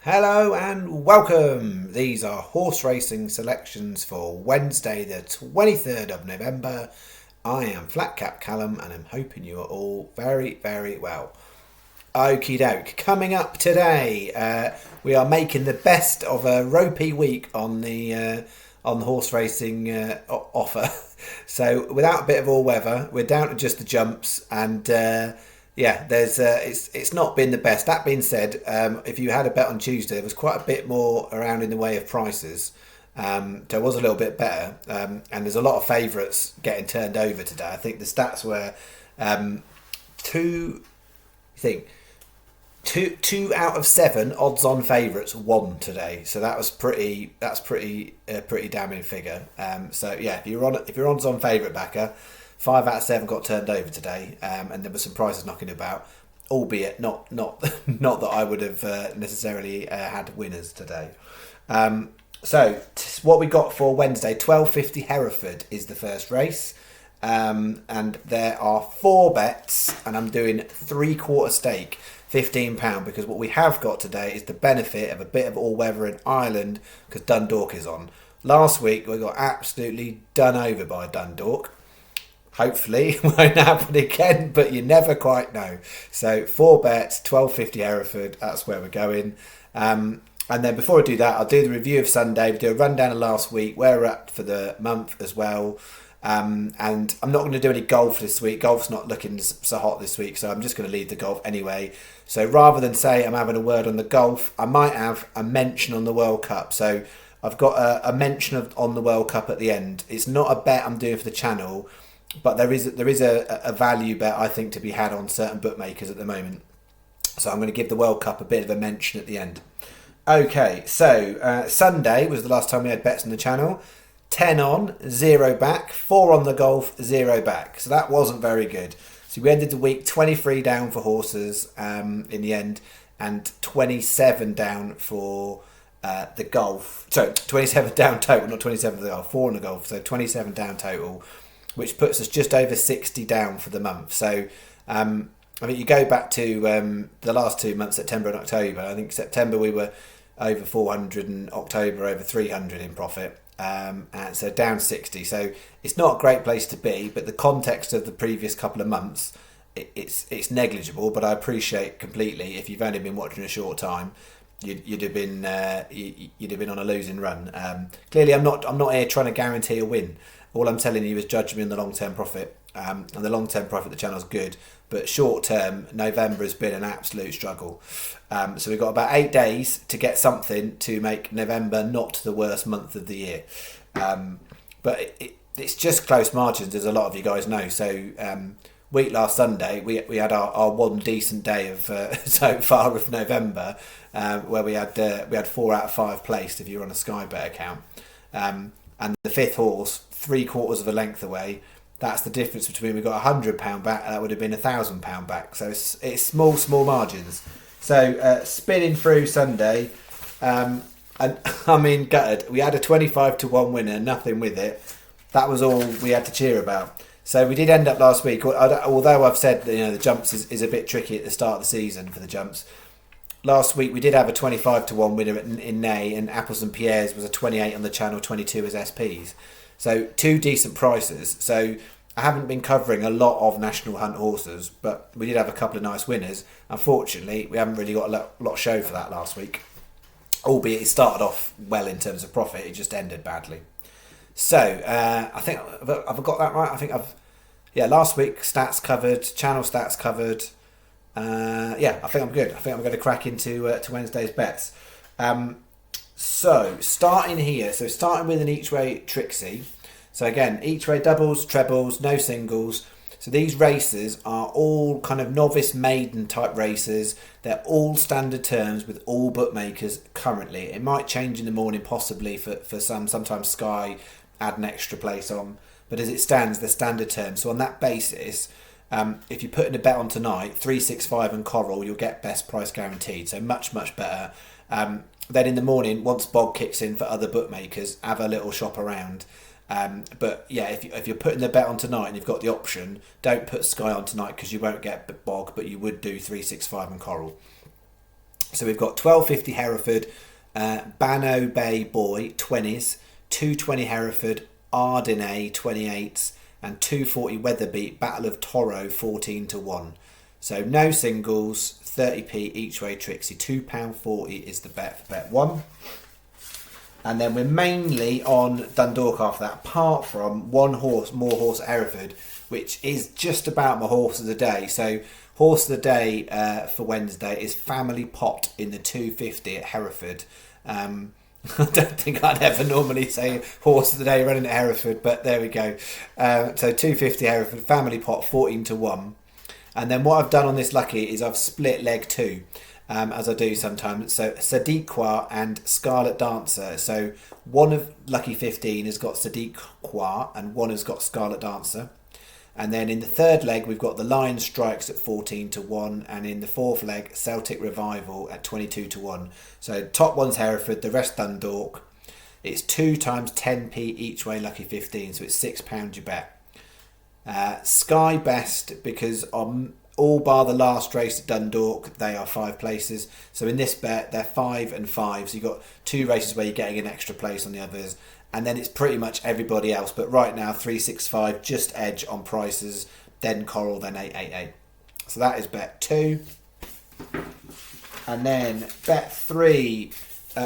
Hello and welcome. These are horse racing selections for Wednesday, the 23rd of November. I am Flat Cap Callum and I'm hoping you are all very, very well. Okie doke. Coming up today, we are making the best of a ropey week on the horse racing offer. So without a bit of all weather, we're down to just the jumps and. There's it's not been the best. That being said, if you had a bet on Tuesday, there was quite a bit more around in the way of prices. So it was a little bit better, and there's a lot of favourites getting turned over today. I think the stats were two. I think two out of seven odds-on favourites won today. So that was pretty. That's pretty damning figure. If you're on odds-on favourite backer. 5 out of 7 got turned over today, and there were some prizes knocking about, albeit not not that I would have necessarily had winners today. What we got for Wednesday, 12.50 Hereford is the first race, and there are 4 bets, and I'm doing 3/4 stake, £15, because what we have got today is the benefit of a bit of all weather in Ireland because Dundalk is on. Last week we got absolutely done over by Dundalk. Hopefully it won't happen again, but you never quite know. So 4 bets, 12.50 Hereford, that's where we're going. And then before I do that, I'll do the review of Sunday, we'll do a rundown of last week, where we're at for the month as well. And I'm not going to do any golf this week. Golf's not looking so hot this week, so I'm just going to leave the golf anyway. So rather than say I'm having a word on the golf, I might have a mention on the World Cup. So I've got a mention on the World Cup at the end. It's not a bet I'm doing for the channel, but there is a value bet I think to be had on certain bookmakers at the moment. So I'm going to give the World Cup a bit of a mention at the end. Okay, so Sunday was the last time we had bets on the channel. 10 on, 0 back, 4 on the golf, 0 back. So that wasn't very good. So we ended the week 23 down for horses in the end, and 27 down for the golf. So 27 down total, not 27 for the golf, 4 on the golf. So 27 down total, which puts us just over 60 down for the month. So, I mean, you go back to the last 2 months, September and October. I think September we were over 400 and October over 300 in profit. And so down 60. So it's not a great place to be, but the context of the previous couple of months, it's negligible. But I appreciate completely if you've only been watching a short time, you'd have been on a losing run. Clearly, I'm not here trying to guarantee a win. All I'm telling you is judge me on the long-term profit. And the long-term profit, the channel's good. But short-term, November has been an absolute struggle. So we've got about 8 days to get something to make November not the worst month of the year. But it's just close margins, as a lot of you guys know. So week last Sunday, we had our one decent day of so far of November, where we had 4 out of 5 placed if you're on a Sky Bet account. And the 5th horse, 3/4 of a length away. That's the difference between we got £100 back and that would have been £1,000 back. So it's small margins. So spinning through Sunday, and I mean gutted. We had a 25-1 winner, nothing with it. That was all we had to cheer about. So we did end up last week. Although I've said that, the jumps is a bit tricky at the start of the season for the jumps. Last week we did have a 25-1 winner in Ney, and Apples and Pierre's was a 28 on the channel, 22 as SPs. So 2 decent prices. So I haven't been covering a lot of National Hunt horses, but we did have a couple of nice winners. Unfortunately, we haven't really got a lot of show for that last week. Albeit it started off well in terms of profit, it just ended badly. So I think I've got that right. I think last week stats covered, channel stats covered. I think I'm good. I think I'm going to crack into to Wednesday's bets. So starting here, starting with an each way Trixie. So again, each way doubles, trebles, no singles. So these races are all kind of novice maiden type races. They're all standard terms with all bookmakers currently. It might change in the morning possibly for some. Sometimes Sky add an extra place on. But as it stands, they're standard terms. So on that basis, if you put in a bet on tonight, 365 and Coral, you'll get best price guaranteed. So much better. Then in the morning, once Bog kicks in for other bookmakers, have a little shop around. But yeah, if you're putting the bet on tonight and you've got the option, don't put Sky on tonight because you won't get Bog, but you would do 365 and Coral. So we've got 12.50 Hereford, Banno Bay Boy 20s, 2.20 Hereford, Ardennais 28s, and 2.40 Wetherby Battle of Toro 14-1. So no singles, 30p each way Trixie. £2.40 is the bet for bet one. And then we're mainly on Dundalk after that, apart from more horse at Hereford, which is just about my horse of the day. So horse of the day for Wednesday is Family Pot in the 2.50 at Hereford. I don't think I'd ever normally say horse of the day running at Hereford, but there we go. So 2.50 Hereford, Family Pot 14-1. And then what I've done on this lucky is I've split leg two, as I do sometimes. So Sadiqua and Scarlet Dancer. So one of lucky 15 has got Sadiqua and one has got Scarlet Dancer. And then in the third leg, we've got the Lion Strikes at 14-1. And in the fourth leg, Celtic Revival at 22-1. So top one's Hereford, the rest Dundalk. It's 2 times 10p each way, lucky 15. So it's £6 you bet. Sky Best, because on all bar the last race at Dundalk, they are 5 places. So in this bet, they're 5 and 5. So you've got 2 races where you're getting an extra place on the others. And then it's pretty much everybody else. But right now, 365, just edge on prices, then Coral, then 888. So that is bet 2. And then bet 3,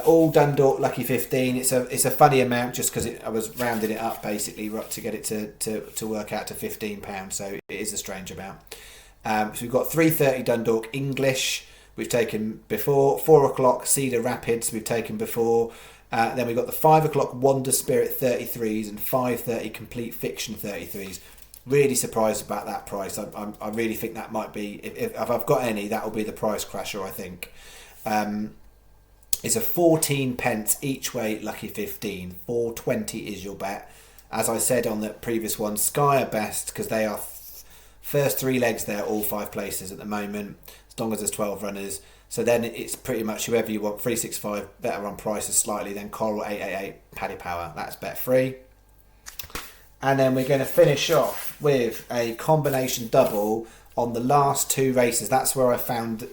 all Dundalk lucky 15. It's a funny amount just because I was rounding it up basically to get it to work out to £15. So it is a strange amount. So we've got 3.30 Dundalk English, we've taken before. 4 o'clock Cedar Rapids, we've taken before. Then we've got the 5 o'clock Wonder Spirit 33s and 5.30 Complete Fiction 33s. Really surprised about that price. I really think that might be, if I've got any, that will be the price crasher, I think. It's a 14 pence each way, lucky 15. 4.20 is your bet. As I said on the previous one, Sky are best because they are first 3 legs there, all 5 places at the moment, as long as there's 12 runners. So then it's pretty much whoever you want. 365 better on prices slightly, then Coral 888 Paddy Power. That's bet 3. And then we're going to finish off with a combination double on the last 2 races. That's where I found,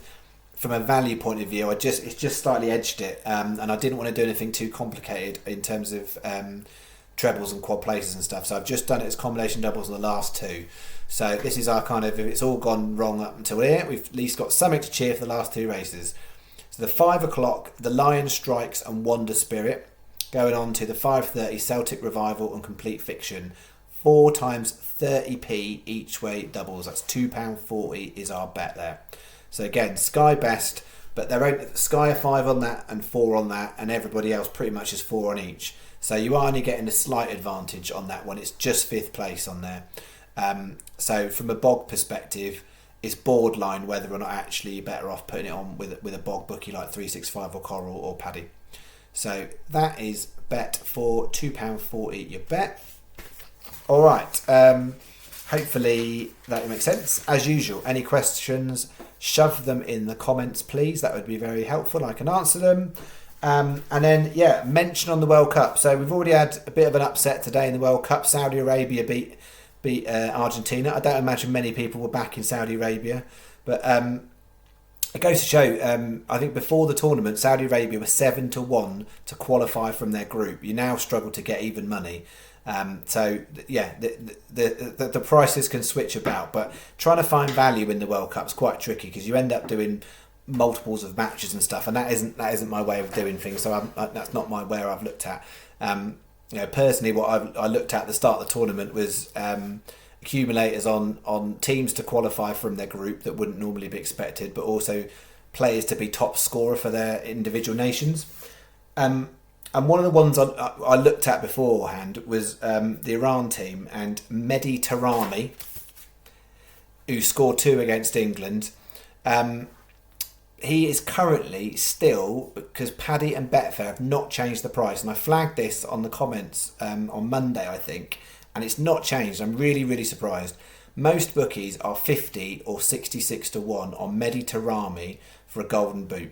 from a value point of view, it's just slightly edged it, and I didn't want to do anything too complicated in terms of trebles and quad places and stuff. So I've just done it as combination doubles on the last 2. So this is our kind of, if it's all gone wrong up until here, we've at least got something to cheer for the last 2 races. So the 5 o'clock, the Lion Strikes and Wonder Spirit, going on to the 5.30 Celtic Revival and Complete Fiction. 4 times 30p each way doubles. That's £2.40 is our bet there. So again, Sky best, but they're Sky are 5 on that and 4 on that, and everybody else pretty much is 4 on each. So you are only getting a slight advantage on that one. It's just 5th place on there. So from a bog perspective, it's borderline whether or not actually you're better off putting it on with a bog bookie like 365 or Coral or Paddy. So that is bet for £2.40 your bet. All right. Hopefully that makes sense. As usual, any questions, shove them in the comments, please. That would be very helpful. I can answer them. And then, mention on the World Cup. So we've already had a bit of an upset today in the World Cup. Saudi Arabia beat Argentina. I don't imagine many people were back in Saudi Arabia, but it goes to show. I think before the tournament, Saudi Arabia were 7-1 to qualify from their group. You now struggle to get even money. The prices can switch about, but trying to find value in the World Cup is quite tricky because you end up doing multiples of matches and stuff, and that isn't my way of doing things. So that's not my where I've looked at. Personally, what I looked at the start of the tournament was accumulators on teams to qualify from their group that wouldn't normally be expected, but also players to be top scorer for their individual nations. And one of the ones I looked at beforehand was the Iran team and Mehdi Tarami, who scored 2 against England. He is currently still, because Paddy and Betfair have not changed the price, and I flagged this on the comments on Monday, I think, and it's not changed. I'm really, really surprised. Most bookies are 50 or 66-1 on Mehdi Tarami for a golden boot.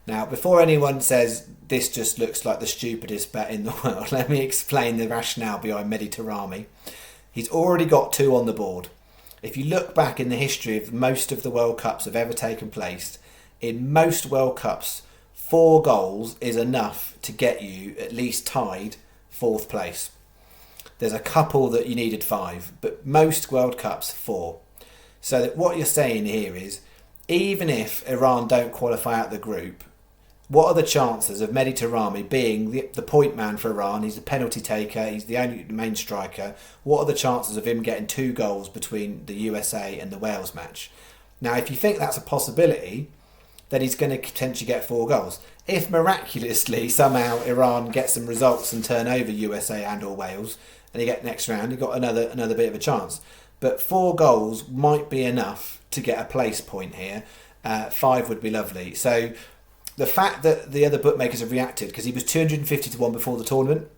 Now, before anyone says this just looks like the stupidest bet in the world, let me explain the rationale behind Mehdi Tarami. He's already got 2 on the board. If you look back in the history of most of the World Cups have ever taken place, in most World Cups, 4 goals is enough to get you at least tied 4th place. There's a couple that you needed 5, but most World Cups 4. So that what you're saying here is, even if Iran don't qualify out the group, what are the chances of Mehdi Taremi being the point man for Iran? He's the penalty taker, he's the only main striker. What are the chances of him getting 2 goals between the USA and the Wales match? Now, if you think that's a possibility, then he's going to potentially get 4 goals. If miraculously somehow Iran gets some results and turn over USA and or Wales, and you get next round, you've got another bit of a chance. But 4 goals might be enough to get a place point here. 5 would be lovely. So the fact that the other bookmakers have reacted, because he was 250 to 1 before the tournament,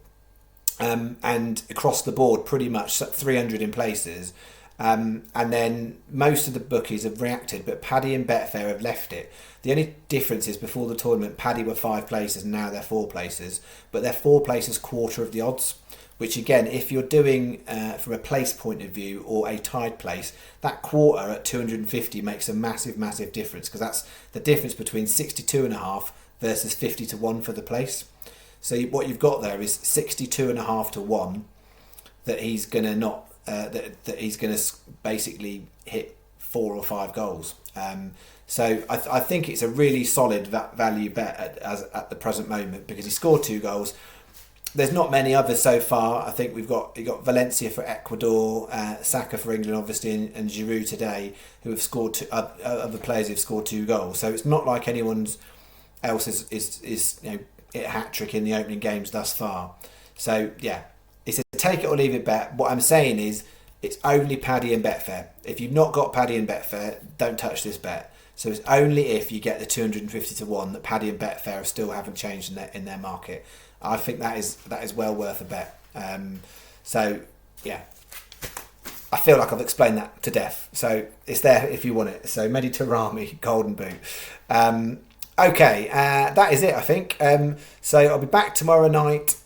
and across the board pretty much 300 in places, and then most of the bookies have reacted, but Paddy and Betfair have left it. The only difference is before the tournament, Paddy were 5 places and now they're 4 places, but they're 4 places quarter of the odds, which again, if you're doing from a place point of view or a tied place, that quarter at 250 makes a massive difference, because that's the difference between 62.5 versus 50 to 1 for the place. So what you've got there is 62.5 to 1 that he's going to not that he's going to basically hit 4 or 5 goals. So I think it's a really solid value bet at the present moment, because he scored 2 goals. There's not many others so far. I think you got Valencia for Ecuador, Saka for England, obviously, and Giroud today, who have scored other players who've scored 2 goals. So it's not like anyone else is hit a hat trick in the opening games thus far. So yeah, it's a take it or leave it bet. What I'm saying is it's only Paddy and Betfair. If you've not got Paddy and Betfair, don't touch this bet. So it's only if you get the 250 to 1 that Paddy and Betfair still haven't changed in their market. I think that is well worth a bet. So yeah, I feel like I've explained that to death. So it's there if you want it. So Mehdi Taremi, Golden Boot. Okay, that is it, I think. So I'll be back tomorrow night,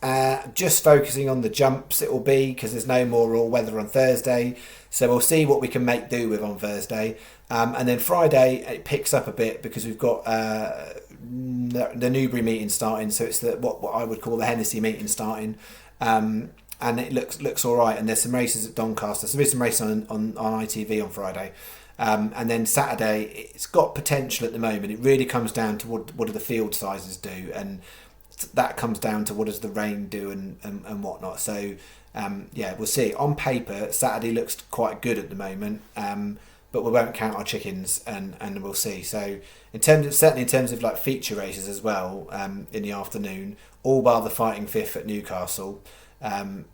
just focusing on the jumps. It will be, because there's no more all weather on Thursday. So we'll see what we can make do with on Thursday. And then Friday, it picks up a bit, because we've got the Newbury meeting starting. So it's what I would call the Hennessy meeting starting. And it looks all right. And there's some races at Doncaster. So there's some races on ITV on Friday. And then Saturday, it's got potential at the moment. It really comes down to what do the field sizes do, and that comes down to what does the rain do and whatnot. So yeah, we'll see. On paper, Saturday looks quite good at the moment, but we won't count our chickens, and we'll see. So certainly in terms of like feature races as well, in the afternoon, all bar the Fighting Fifth at Newcastle.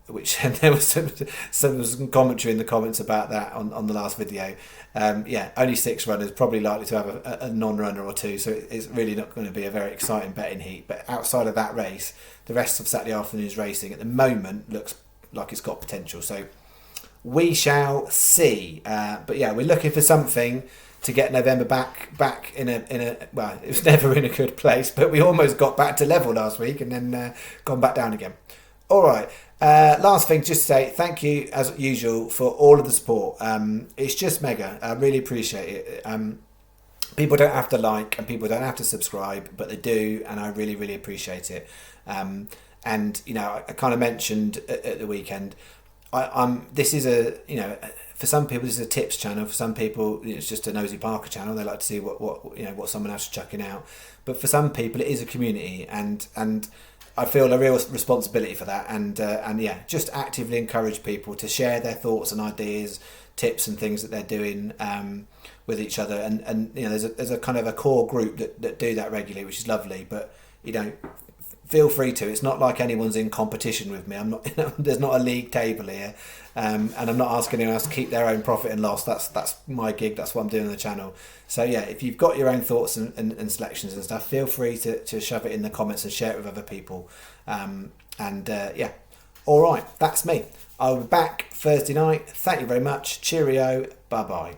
Which there was some commentary in the comments about that on the last video. Yeah, only 6 runners, probably likely to have a non-runner or 2, so it's really not going to be a very exciting betting heat. But outside of that race, the rest of Saturday afternoon's racing at the moment looks like it's got potential. So we shall see. But yeah, we're looking for something to get November back in a well, it was never in a good place, but we almost got back to level last week and then gone back down again. All right, last thing, just to say thank you as usual for all of the support. It's just mega. I really appreciate it. People don't have to like and people don't have to subscribe, but they do, and I really appreciate it. And I kind of mentioned at the weekend, this is for some people this is a tips channel. For some people it's just a Nosy Parker channel. They like to see what someone else is chucking out. But for some people it is a community, and I feel a real responsibility for that, and yeah, just actively encourage people to share their thoughts and ideas, tips and things that they're doing with each other, and there's a kind of a core group that do that regularly, which is lovely. But feel free to. It's not like anyone's in competition with me. I'm not. There's not a league table here, and I'm not asking anyone else to keep their own profit and loss. That's my gig. That's what I'm doing on the channel. So yeah, if you've got your own thoughts and selections and stuff, feel free to shove it in the comments and share it with other people. Yeah, all right, that's me. I'll be back Thursday night. Thank you very much. Cheerio. Bye bye.